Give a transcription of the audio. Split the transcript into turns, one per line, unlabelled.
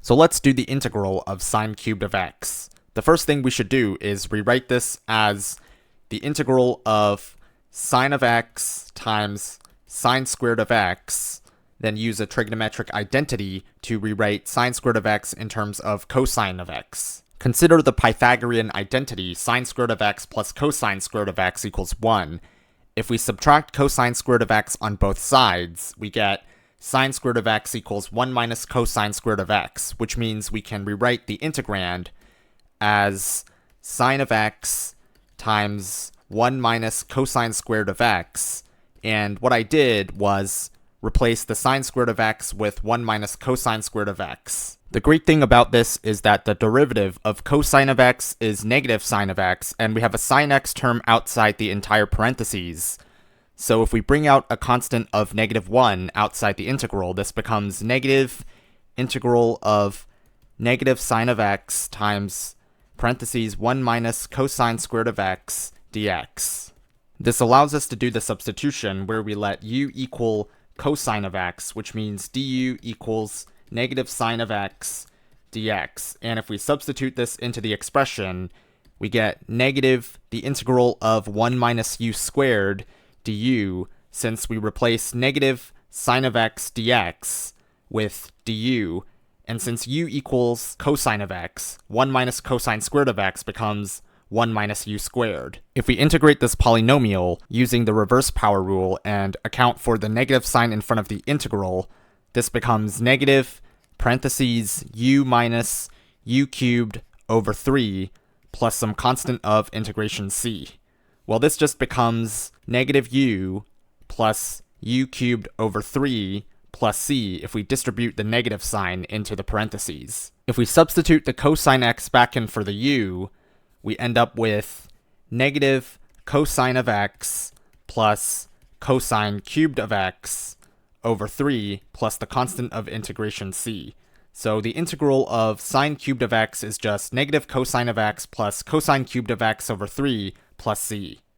So let's do the integral of sine cubed of x. The first thing we should do is rewrite this as the integral of sine of x times sine squared of x, then use a trigonometric identity to rewrite sine squared of x in terms of cosine of x. Consider the Pythagorean identity sine squared of x plus cosine squared of x equals 1. If we subtract cosine squared of x on both sides, we get sine squared of x equals 1 minus cosine squared of x, which means we can rewrite the integrand as sine of x times 1 minus cosine squared of x. And what I did was replace the sine squared of x with 1 minus cosine squared of x. The great thing about this is that the derivative of cosine of x is negative sine of x, and we have a sine x term outside the entire parentheses. So if we bring out a constant of negative 1 outside the integral, this becomes negative integral of negative sine of x times parentheses 1 minus cosine squared of x dx. This allows us to do the substitution where we let u equal cosine of x, which means du equals negative sine of x dx. And if we substitute this into the expression, we get negative the integral of 1 minus u squared du, since we replace negative sine of x dx with du, and since u equals cosine of x, 1 minus cosine squared of x becomes 1 minus u squared. If we integrate this polynomial using the reverse power rule and account for the negative sign in front of the integral, this becomes negative parentheses u minus u cubed over 3 plus some constant of integration c. Well, this just becomes negative u plus u cubed over 3 plus c if we distribute the negative sign into the parentheses. If we substitute the cosine x back in for the u, we end up with negative cosine of x plus cosine cubed of x over 3 plus the constant of integration c. So the integral of sine cubed of x is just negative cosine of x plus cosine cubed of x over 3 plus c.